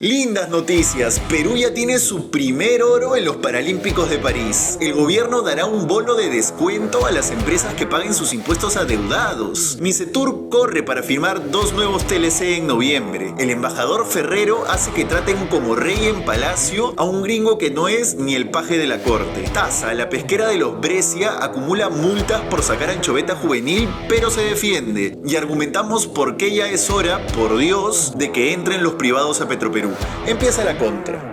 Lindas noticias, Perú ya tiene su primer oro en los Paralímpicos de París. El gobierno dará un bono de descuento a las empresas que paguen sus impuestos adeudados. Micetur corre para firmar 2 nuevos TLC en noviembre. El embajador Ferrero hace que traten como rey en palacio a un gringo que no es ni el paje de la corte. Taza, la pesquera de los Brescia, acumula multas por sacar anchoveta juvenil, pero se defiende. Y argumentamos por qué ya es hora, por Dios, de que entren los privados a Petroperú. Empieza la contra.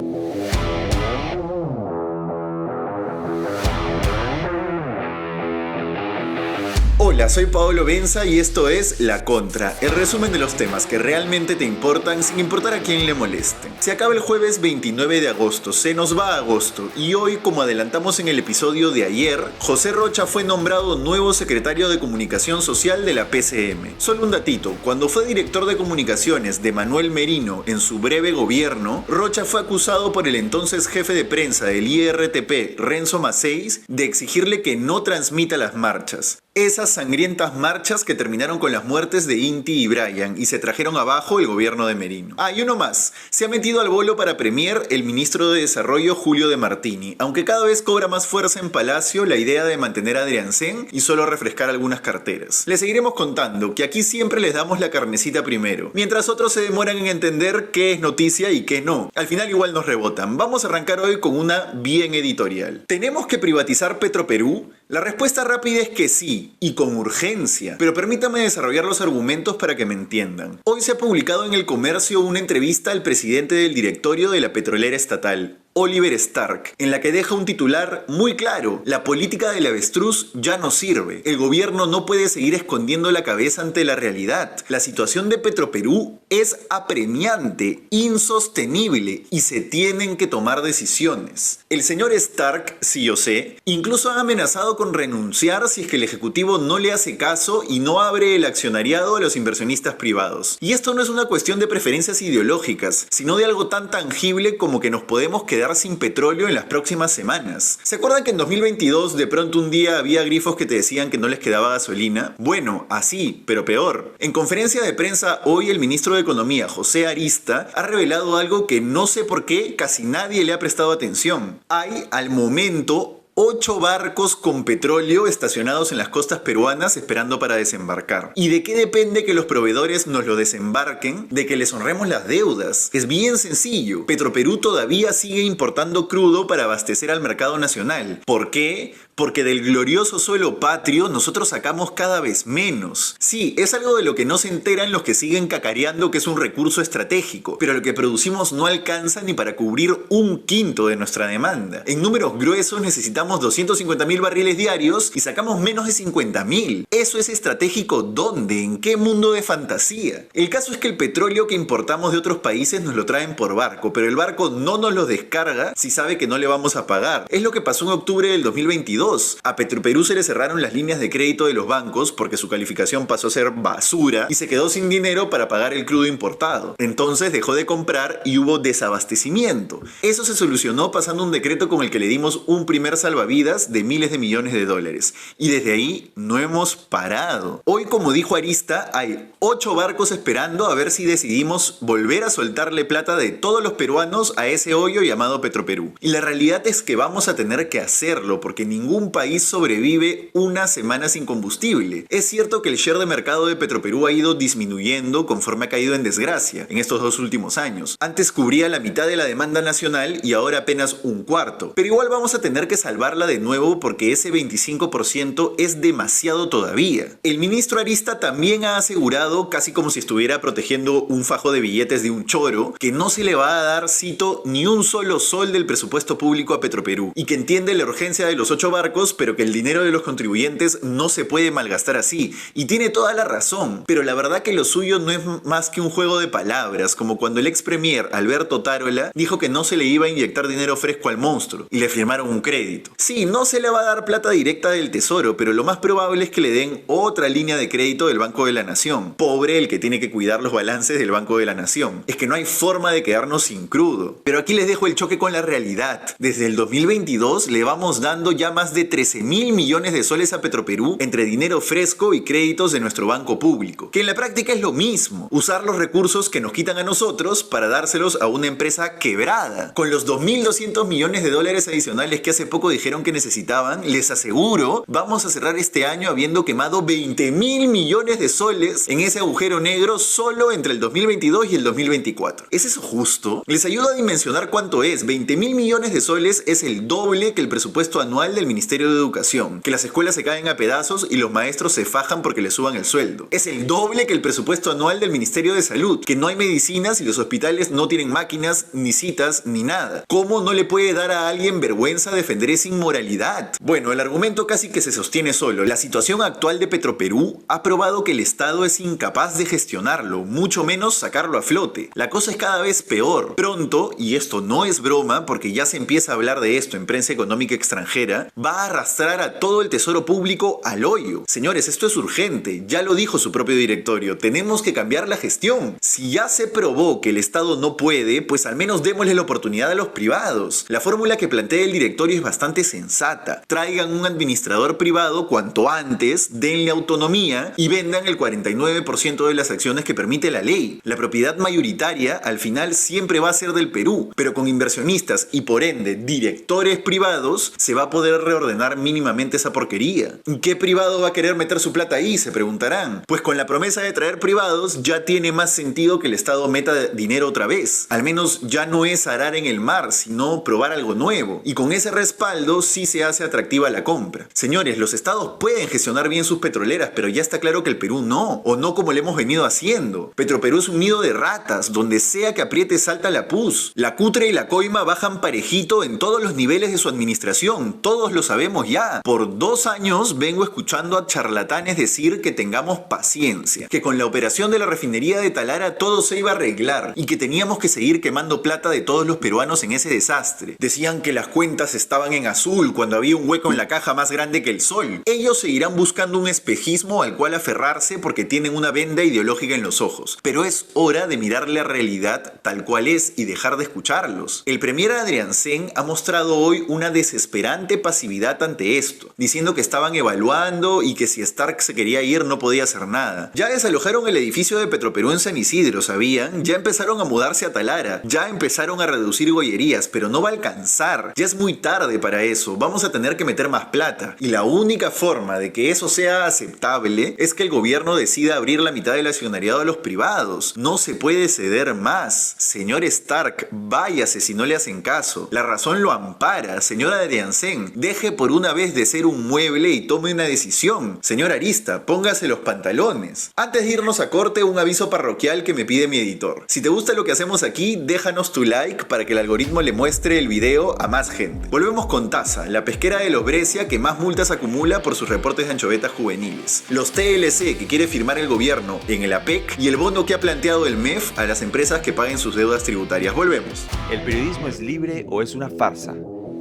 Hola, soy Paolo Benza y esto es La Contra, el resumen de los temas que realmente te importan sin importar a quién le moleste. Se acaba el jueves 29 de agosto, se nos va agosto y hoy, como adelantamos en el episodio de ayer, José Rocha fue nombrado nuevo secretario de Comunicación Social de la PCM. Solo un datito, cuando fue director de comunicaciones de Manuel Merino en su breve gobierno, Rocha fue acusado por el entonces jefe de prensa del IRTP, Renzo Maceis, de exigirle que no transmita las marchas. Esas sangrientas marchas que terminaron con las muertes de Inti y Brian y se trajeron abajo el gobierno de Merino. Y uno más. Se ha metido al bolo para premier el ministro de Desarrollo Julio de Martini, aunque cada vez cobra más fuerza en Palacio la idea de mantener a Adriancén y solo refrescar algunas carteras. Les seguiremos contando que aquí siempre les damos la carnecita primero, mientras otros se demoran en entender qué es noticia y qué no. Al final igual nos rebotan. Vamos a arrancar hoy con una bien editorial. ¿Tenemos que privatizar Petroperú? La respuesta rápida es que sí, y con urgencia, pero permítame desarrollar los argumentos para que me entiendan. Hoy se ha publicado en El Comercio una entrevista al presidente del directorio de la petrolera estatal, Oliver Stark, en la que deja un titular muy claro: la política del avestruz ya no sirve. El gobierno no puede seguir escondiendo la cabeza ante la realidad. La situación de Petroperú es apremiante, insostenible y se tienen que tomar decisiones. El señor Stark, sí yo sé, incluso ha amenazado con renunciar si es que el ejecutivo no le hace caso y no abre el accionariado a los inversionistas privados. Y esto no es una cuestión de preferencias ideológicas, sino de algo tan tangible como que nos podemos quedar sin petróleo en las próximas semanas. ¿Se acuerdan que en 2022 de pronto un día había grifos que te decían que no les quedaba gasolina? Bueno, así, pero peor. En conferencia de prensa hoy el ministro de Economía, José Arista, ha revelado algo que no sé por qué casi nadie le ha prestado atención. Hay, al momento, 8 barcos con petróleo estacionados en las costas peruanas esperando para desembarcar. ¿Y de qué depende que los proveedores nos lo desembarquen? De que les honremos las deudas. Es bien sencillo. Petroperú todavía sigue importando crudo para abastecer al mercado nacional. ¿Por qué? Porque del glorioso suelo patrio nosotros sacamos cada vez menos. Sí, es algo de lo que no se enteran los que siguen cacareando que es un recurso estratégico, pero lo que producimos no alcanza ni para cubrir 1/5 de nuestra demanda. En números gruesos necesitamos 250.000 barriles diarios y sacamos menos de 50.000. ¿Eso es estratégico dónde? ¿En qué mundo de fantasía? El caso es que el petróleo que importamos de otros países nos lo traen por barco, pero el barco no nos lo descarga si sabe que no le vamos a pagar. Es lo que pasó en octubre del 2022. A Petroperú se le cerraron las líneas de crédito de los bancos porque su calificación pasó a ser basura y se quedó sin dinero para pagar el crudo importado. Entonces dejó de comprar y hubo desabastecimiento. Eso se solucionó pasando un decreto con el que le dimos un primer salvavidas de miles de millones de dólares. Y desde ahí no hemos parado. Hoy, como dijo Arista, hay 8 barcos esperando a ver si decidimos volver a soltarle plata de todos los peruanos a ese hoyo llamado Petroperú. Y la realidad es que vamos a tener que hacerlo porque ningún país sobrevive una semana sin combustible. Es cierto que el share de mercado de Petroperú ha ido disminuyendo conforme ha caído en desgracia en estos 2 últimos años. Antes cubría la mitad de la demanda nacional y ahora apenas 1/4. Pero igual vamos a tener que salvarla de nuevo porque ese 25% es demasiado todavía. El ministro Arista también ha asegurado, casi como si estuviera protegiendo un fajo de billetes de un choro, que no se le va a dar, cito, ni un solo sol del presupuesto público a Petroperú y que entiende la urgencia de los 8 barcos, pero que el dinero de los contribuyentes no se puede malgastar así. Y tiene toda la razón, pero la verdad que lo suyo no es más que un juego de palabras, como cuando el ex premier Alberto Tarola dijo que no se le iba a inyectar dinero fresco al monstruo y le firmaron un crédito. Sí, no se le va a dar plata directa del Tesoro, pero lo más probable es que le den otra línea de crédito del Banco de la Nación. Pobre el que tiene que cuidar los balances del Banco de la Nación. Es que no hay forma de quedarnos sin crudo. Pero aquí les dejo el choque con la realidad. Desde el 2022 le vamos dando ya más de 13.000 millones de soles a Petroperú entre dinero fresco y créditos de nuestro banco público, que en la práctica es lo mismo, usar los recursos que nos quitan a nosotros para dárselos a una empresa quebrada. Con los 2.200 millones de dólares adicionales que hace poco dijeron que necesitaban, les aseguro, vamos a cerrar este año habiendo quemado 20.000 millones de soles en ese agujero negro solo entre el 2022 y el 2024. ¿Es eso justo? Les ayudo a dimensionar cuánto es. 20.000 millones de soles es el doble que el presupuesto anual del Ministerio de Educación, que las escuelas se caen a pedazos y los maestros se fajan porque les suban el sueldo. Es el doble que el presupuesto anual del Ministerio de Salud, que no hay medicinas y los hospitales no tienen máquinas, ni citas, ni nada. ¿Cómo no le puede dar a alguien vergüenza defender esa inmoralidad? Bueno, el argumento casi que se sostiene solo. La situación actual de Petroperú ha probado que el Estado es incapaz de gestionarlo, mucho menos sacarlo a flote. La cosa es cada vez peor. Pronto, y esto no es broma porque ya se empieza a hablar de esto en prensa económica extranjera, va a arrastrar a todo el tesoro público al hoyo. Señores, esto es urgente, ya lo dijo su propio directorio, tenemos que cambiar la gestión. Si ya se probó que el Estado no puede, pues al menos démosle la oportunidad a los privados. La fórmula que plantea el directorio es bastante sensata. Traigan un administrador privado cuanto antes, denle autonomía y vendan el 49% de las acciones que permite la ley. La propiedad mayoritaria al final siempre va a ser del Perú, pero con inversionistas y por ende directores privados se va a poder reordenar mínimamente esa porquería. ¿Y qué privado va a querer meter su plata ahí? Se preguntarán. Pues con la promesa de traer privados ya tiene más sentido que el Estado meta dinero otra vez. Al menos ya no es arar en el mar, sino probar algo nuevo. Y con ese respaldo sí se hace atractiva la compra. Señores, los estados pueden gestionar bien sus petroleras, pero ya está claro que el Perú no, o no como lo hemos venido haciendo. Petroperú es un nido de ratas, donde sea que apriete salta la pus. La cutre y la coima bajan parejito en todos los niveles de su administración, todos lo sabemos ya. Por 2 años vengo escuchando a charlatanes decir que tengamos paciencia, que con la operación de la refinería de Talara todo se iba a arreglar y que teníamos que seguir quemando plata de todos los peruanos en ese desastre. Decían que las cuentas estaban en azul cuando había un hueco en la caja más grande que el sol. Ellos seguirán buscando un espejismo al cual aferrarse porque tienen una venda ideológica en los ojos. Pero es hora de mirar la realidad tal cual es y dejar de escucharlos. El premier Adrián Sen ha mostrado hoy una desesperante pasividad ante esto, diciendo que estaban evaluando y que si Stark se quería ir no podía hacer nada. Ya desalojaron el edificio de Petroperú en San Isidro, ¿sabían? Ya empezaron a mudarse a Talara, ya empezaron a reducir gollerías, pero no va a alcanzar. Ya es muy tarde para eso, vamos a tener que meter más plata. Y la única forma de que eso sea aceptable es que el gobierno decida abrir la mitad del accionariado a los privados. No se puede ceder más. Señor Stark, váyase si no le hacen caso. La razón lo ampara. Señora Adrián Sen, deje por una vez de ser un mueble y tome una decisión. Señor Arista, póngase los pantalones. Antes de irnos a corte, un aviso parroquial que me pide mi editor. Si te gusta lo que hacemos aquí, déjanos tu like para que el algoritmo le muestre el video a más gente. Volvemos con Taza, la pesquera de los Brescia que más multas acumula por sus reportes de anchovetas juveniles. Los TLC que quiere firmar el gobierno en el APEC y el bono que ha planteado el MEF a las empresas que paguen sus deudas tributarias. Volvemos. ¿El periodismo es libre o es una farsa?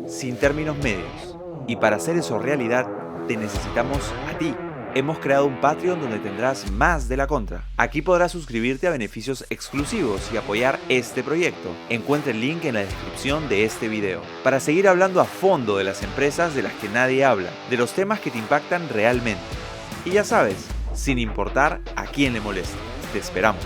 Sin términos medios. Y para hacer eso realidad, te necesitamos a ti. Hemos creado un Patreon donde tendrás más de La Contra. Aquí podrás suscribirte a beneficios exclusivos y apoyar este proyecto. Encuentra el link en la descripción de este video. Para seguir hablando a fondo de las empresas de las que nadie habla, de los temas que te impactan realmente. Y ya sabes, sin importar a quién le moleste. Te esperamos.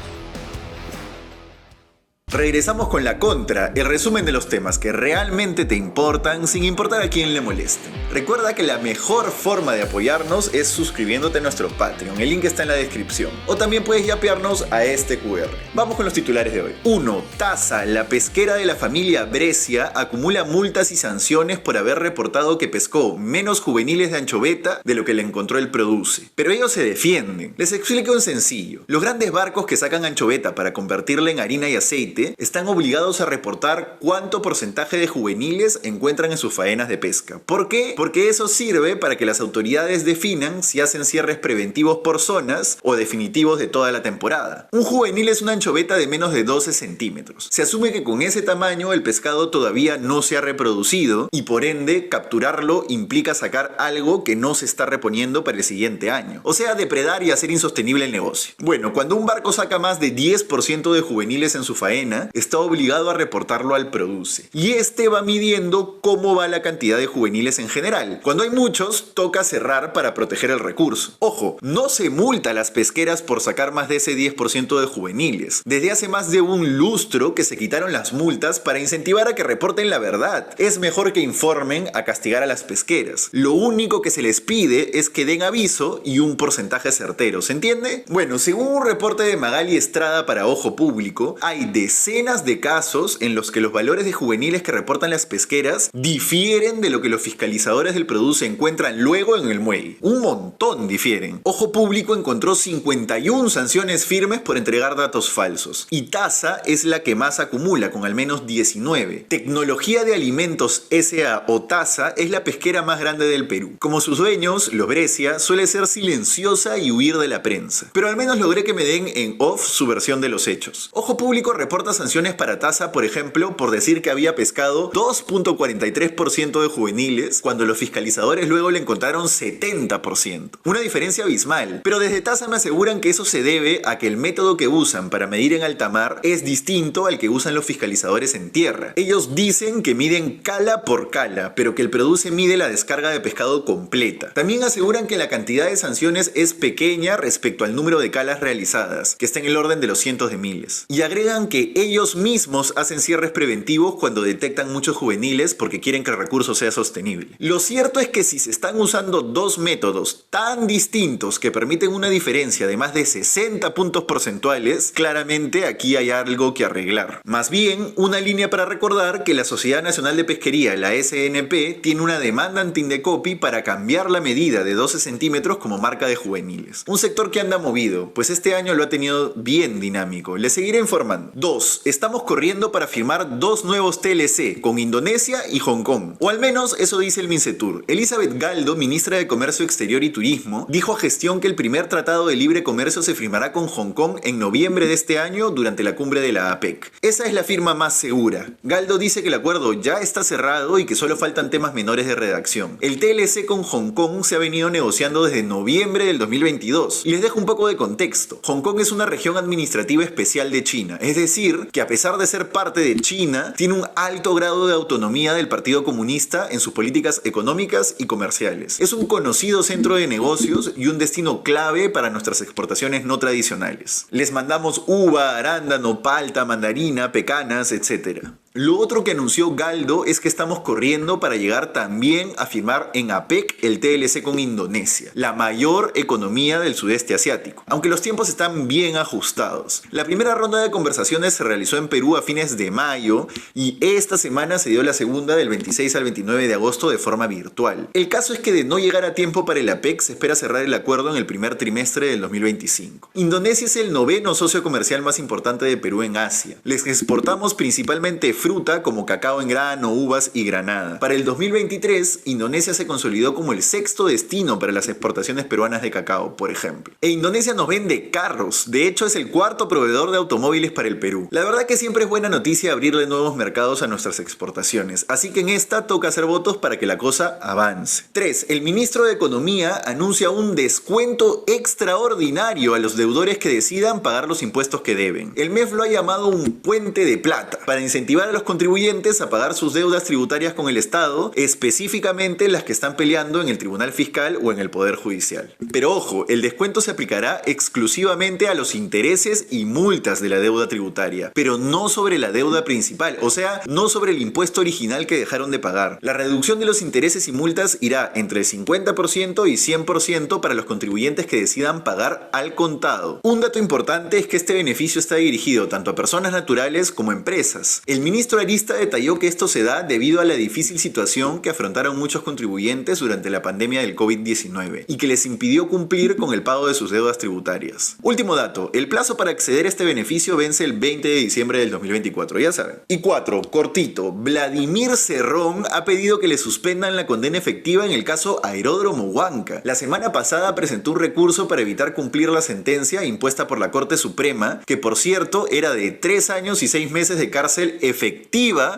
Regresamos con La Contra, el resumen de los temas que realmente te importan sin importar a quién le molesten. Recuerda que la mejor forma de apoyarnos es suscribiéndote a nuestro Patreon, el link está en la descripción. O también puedes yapearnos a este QR. Vamos con los titulares de hoy. 1. Taza, la pesquera de la familia Brescia, acumula multas y sanciones por haber reportado que pescó menos juveniles de anchoveta de lo que le encontró el Produce. Pero ellos se defienden. Les explico un sencillo. Los grandes barcos que sacan anchoveta para convertirla en harina y aceite 2017 están obligados a reportar cuánto porcentaje de juveniles encuentran en sus faenas de pesca. ¿Por qué? Porque eso sirve para que las autoridades definan si hacen cierres preventivos por zonas o definitivos de toda la temporada. Un juvenil es una anchoveta de menos de 12 centímetros. Se asume que con ese tamaño el pescado todavía no se ha reproducido y por ende capturarlo implica sacar algo que no se está reponiendo para el siguiente año. O sea, depredar y hacer insostenible el negocio. Bueno, cuando un barco saca más de 10% de juveniles en su faena, está obligado a reportarlo al Produce. Y este va midiendo cómo va la cantidad de juveniles en general. Cuando hay muchos, toca cerrar para proteger el recurso. Ojo, no se multa a las pesqueras por sacar más de ese 10% de juveniles. Desde hace más de un lustro que se quitaron las multas para incentivar a que reporten la verdad. Es mejor que informen a castigar a las pesqueras. Lo único que se les pide es que den aviso y un porcentaje certero, ¿se entiende? Bueno, según un reporte de Magali Estrada para Ojo Público, hay decenas de casos en los que los valores de juveniles que reportan las pesqueras difieren de lo que los fiscalizadores del Produce encuentran luego en el muelle. Un montón difieren. Ojo Público encontró 51 sanciones firmes por entregar datos falsos. Y TASA es la que más acumula, con al menos 19. Tecnología de Alimentos S.A. o TASA es la pesquera más grande del Perú. Como sus dueños, los Brescia, suele ser silenciosa y huir de la prensa. Pero al menos logré que me den en off su versión de los hechos. Ojo Público reporta sanciones para TASA, por ejemplo, por decir que había pescado 2.43% de juveniles, cuando los fiscalizadores luego le encontraron 70%. Una diferencia abismal. Pero desde TASA me aseguran que eso se debe a que el método que usan para medir en alta mar es distinto al que usan los fiscalizadores en tierra. Ellos dicen que miden cala por cala, pero que el Produce mide la descarga de pescado completa. También aseguran que la cantidad de sanciones es pequeña respecto al número de calas realizadas, que está en el orden de los cientos de miles. Y agregan que ellos mismos hacen cierres preventivos cuando detectan muchos juveniles porque quieren que el recurso sea sostenible. Lo cierto es que si se están usando dos métodos tan distintos que permiten una diferencia de más de 60 puntos porcentuales, claramente aquí hay algo que arreglar. Más bien, una línea para recordar que la Sociedad Nacional de Pesquería, la SNP, tiene una demanda ante Indecopi para cambiar la medida de 12 centímetros como marca de juveniles. Un sector que anda movido, pues este año lo ha tenido bien dinámico. Les seguiré informando. 2. Estamos corriendo para firmar 2 nuevos TLC con Indonesia y Hong Kong. O al menos eso dice el Mincetur. Elizabeth Galdo, ministra de Comercio Exterior y Turismo, dijo a Gestión que el primer tratado de libre comercio se firmará con Hong Kong en noviembre de este año durante la cumbre de la APEC. Esa es la firma más segura. Galdo dice que el acuerdo ya está cerrado y que solo faltan temas menores de redacción. El TLC con Hong Kong se ha venido negociando desde noviembre del 2022. Y les dejo un poco de contexto. Hong Kong es una región administrativa especial de China, es decir, que a pesar de ser parte de China, tiene un alto grado de autonomía del Partido Comunista en sus políticas económicas y comerciales. Es un conocido centro de negocios y un destino clave para nuestras exportaciones no tradicionales. Les mandamos uva, arándano, palta, mandarina, pecanas, etc. Lo otro que anunció Galdo es que estamos corriendo para llegar también a firmar en APEC el TLC con Indonesia, la mayor economía del sudeste asiático, aunque los tiempos están bien ajustados. La primera ronda de conversaciones se realizó en Perú a fines de mayo y esta semana se dio la segunda del 26 al 29 de agosto de forma virtual. El caso es que de no llegar a tiempo para el APEC se espera cerrar el acuerdo en el primer trimestre del 2025. Indonesia es el 9º socio comercial más importante de Perú en Asia. Les exportamos principalmente fruta como cacao en grano, uvas y granada. Para el 2023, Indonesia se consolidó como el 6º destino para las exportaciones peruanas de cacao, por ejemplo. E Indonesia nos vende carros. De hecho, es el 4º proveedor de automóviles para el Perú. La verdad que siempre es buena noticia abrirle nuevos mercados a nuestras exportaciones. Así que en esta toca hacer votos para que la cosa avance. 3. El ministro de Economía anuncia un descuento extraordinario a los deudores que decidan pagar los impuestos que deben. El MEF lo ha llamado un puente de plata para incentivar a los contribuyentes a pagar sus deudas tributarias con el Estado, específicamente las que están peleando en el Tribunal Fiscal o en el Poder Judicial. Pero ojo, el descuento se aplicará exclusivamente a los intereses y multas de la deuda tributaria, pero no sobre la deuda principal, o sea, no sobre el impuesto original que dejaron de pagar. La reducción de los intereses y multas irá entre el 50% y 100% para los contribuyentes que decidan pagar al contado. Un dato importante es que este beneficio está dirigido tanto a personas naturales como a empresas. El ministro ministro Arista detalló que esto se da debido a la difícil situación que afrontaron muchos contribuyentes durante la pandemia del COVID-19 y que les impidió cumplir con el pago de sus deudas tributarias. Último dato, el plazo para acceder a este beneficio vence el 20 de diciembre del 2024, ya saben. Y 4, cortito, Vladimir Cerrón ha pedido que le suspendan la condena efectiva en el caso Aeródromo Huanca. La semana pasada presentó un recurso para evitar cumplir la sentencia impuesta por la Corte Suprema, que por cierto era de 3 años y 6 meses de cárcel efectiva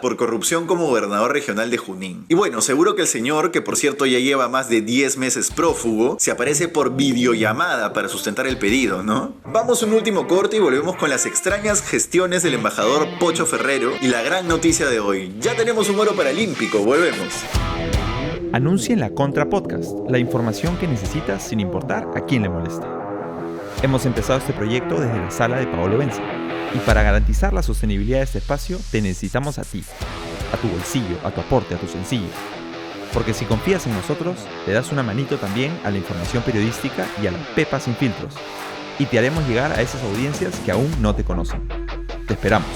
por corrupción como gobernador regional de Junín. Y bueno, seguro que el señor, que por cierto ya lleva más de 10 meses prófugo, se aparece por videollamada para sustentar el pedido, ¿no? Vamos a un último corte y volvemos con las extrañas gestiones del embajador Pocho Ferrero y la gran noticia de hoy. Ya tenemos un oro paralímpico, volvemos. Anuncia en la Contra Podcast la información que necesitas sin importar a quién le moleste. Hemos empezado este proyecto desde la sala de Paolo Benza y para garantizar la sostenibilidad de este espacio te necesitamos a ti, a tu bolsillo, a tu aporte, a tu sencillo. Porque si confías en nosotros, le das una manito también a la información periodística y a la Pepa sin filtros. Y te haremos llegar a esas audiencias que aún no te conocen. Te esperamos.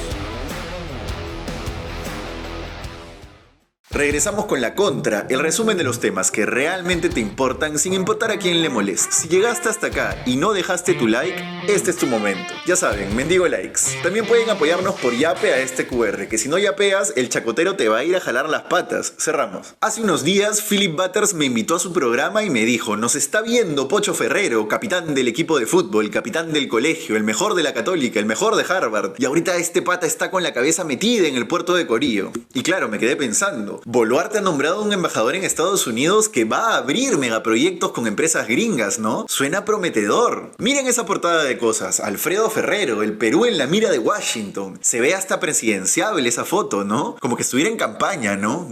Regresamos con La Contra, el resumen de los temas que realmente te importan sin importar a quién le moleste. Si llegaste hasta acá y no dejaste tu like, este es tu momento. Ya saben, mendigo likes. También pueden apoyarnos por Yape a este QR, que si no yapeas, el chacotero te va a ir a jalar las patas. Cerramos. Hace unos días, Philip Butters me invitó a su programa y me dijo: nos está viendo Pocho Ferrero, capitán del equipo de fútbol, capitán del colegio, el mejor de la Católica, el mejor de Harvard. Y ahorita este pata está con la cabeza metida en el puerto de Corillo. Y claro, me quedé pensando, Boluarte ha nombrado un embajador en Estados Unidos que va a abrir megaproyectos con empresas gringas, ¿no? Suena prometedor. Miren esa portada de cosas. Alfredo Ferrero, el Perú en la mira de Washington. Se ve hasta presidenciable esa foto, ¿no? Como que estuviera en campaña, ¿no?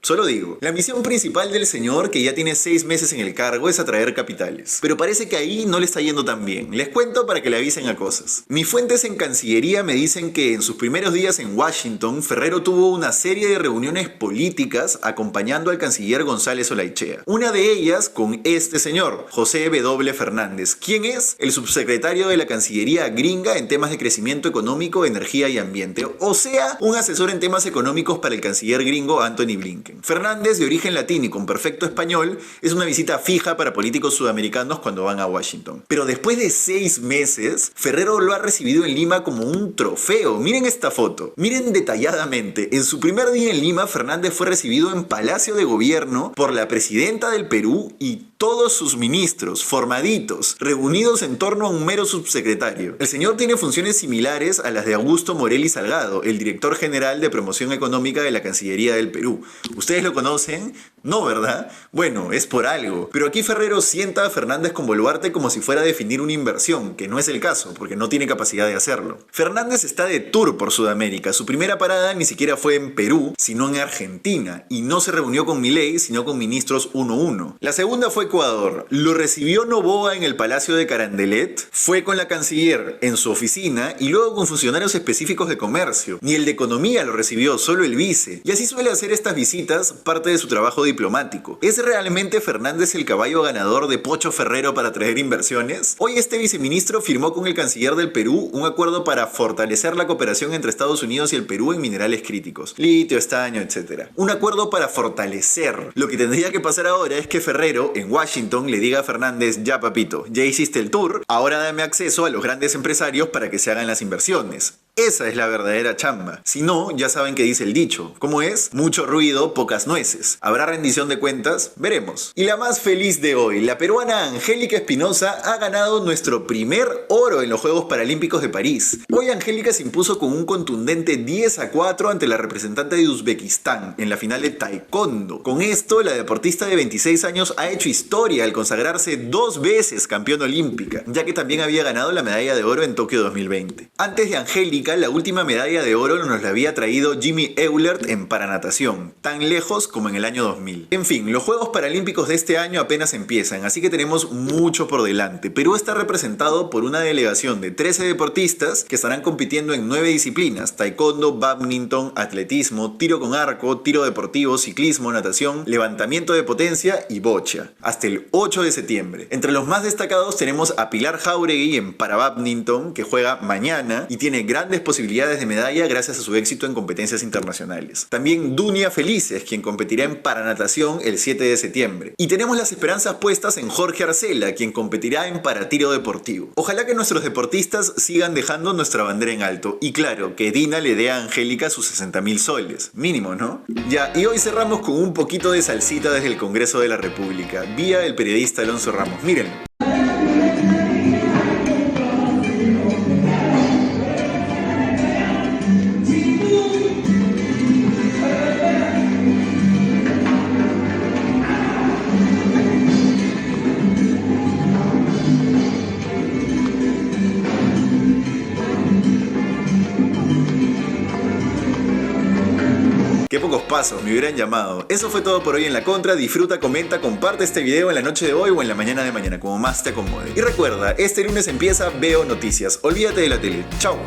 Solo digo, la misión principal del señor, que ya tiene 6 meses en el cargo, es atraer capitales. Pero parece que ahí no le está yendo tan bien. Les cuento para que le avisen a cosas. Mis fuentes en Cancillería me dicen que en sus primeros días en Washington, Ferrero tuvo una serie de reuniones políticas acompañando al canciller González Olaichea. Una de ellas con este señor, José W. Fernández, quien es el subsecretario de la Cancillería gringa en temas de crecimiento económico, energía y ambiente. O sea, un asesor en temas económicos para el canciller gringo Antony Blinken. Fernández, de origen latino y con perfecto español, es una visita fija para políticos sudamericanos cuando van a Washington. Pero después de 6 meses, Ferrero lo ha recibido en Lima como un trofeo. Miren esta foto. Miren detalladamente. En su primer día en Lima, Fernández fue recibido en Palacio de Gobierno por la presidenta del Perú y todos sus ministros, formaditos, reunidos en torno a un mero subsecretario. El señor tiene funciones similares a las de Augusto Morelli Salgado, el director general de promoción económica de la Cancillería del Perú. ¿Ustedes lo conocen? No, ¿verdad? Bueno, es por algo. Pero aquí Ferrero sienta a Fernández con Boluarte como si fuera a definir una inversión, que no es el caso, porque no tiene capacidad de hacerlo. Fernández está de tour por Sudamérica. Su primera parada ni siquiera fue en Perú, sino en Argentina, y no se reunió con Milei, sino con ministros 1-1. La segunda fue Ecuador. Lo recibió Noboa en el Palacio de Carandelet, fue con la canciller en su oficina y luego con funcionarios específicos de comercio. Ni el de economía lo recibió, solo el vice. Y así suele hacer estas visitas, parte de su trabajo diplomático. ¿Es realmente Fernández el caballo ganador de Pocho Ferrero para atraer inversiones? Hoy este viceministro firmó con el canciller del Perú un acuerdo para fortalecer la cooperación entre Estados Unidos y el Perú en minerales críticos, litio, estaño, etc. Un acuerdo para fortalecer. Lo que tendría que pasar ahora es que Ferrero, en Washington, le diga a Fernández: ya papito, ya hiciste el tour, ahora dame acceso a los grandes empresarios para que se hagan las inversiones. Esa es la verdadera chamba. Si no, ya saben que dice el dicho. ¿Cómo es? Mucho ruido, pocas nueces. ¿Habrá rendición de cuentas? Veremos. Y la más feliz de hoy, la peruana Angélica Espinosa ha ganado nuestro primer oro en los Juegos Paralímpicos de París. Hoy Angélica se impuso con un contundente 10-4 ante la representante de Uzbekistán en la final de taekwondo. Con esto, la deportista de 26 años ha hecho historia al consagrarse 2 veces campeona olímpica, ya que también había ganado la medalla de oro en Tokio 2020. Antes de Angélica, la última medalla de oro nos la había traído Jimmy Eulert en paranatación, tan lejos como en el año 2000. En fin, los Juegos Paralímpicos de este año apenas empiezan, así que tenemos mucho por delante. Perú está representado por una delegación de 13 deportistas que estarán compitiendo en 9 disciplinas: taekwondo, badminton, atletismo, tiro con arco, tiro deportivo, ciclismo, natación, levantamiento de potencia y bocha, hasta el 8 de septiembre. Entre los más destacados tenemos a Pilar Jauregui en parabadminton, que juega mañana y tiene grandes grandes posibilidades de medalla gracias a su éxito en competencias internacionales. También Dunia Felices, quien competirá en paranatación el 7 de septiembre. Y tenemos las esperanzas puestas en Jorge Arcela, quien competirá en paratiro deportivo. Ojalá que nuestros deportistas sigan dejando nuestra bandera en alto. Y claro, que Dina le dé a Angélica sus 60.000 soles. Mínimo, ¿no? Ya, y hoy cerramos con un poquito de salsita desde el Congreso de la República, vía el periodista Alonso Ramos. Miren. Qué pocos pasos me hubieran llamado. Eso fue todo por hoy en La Contra. Disfruta, comenta, comparte este video en la noche de hoy o en la mañana de mañana, como más te acomode. Y recuerda, este lunes empieza Veo Noticias. Olvídate de la tele. Chao.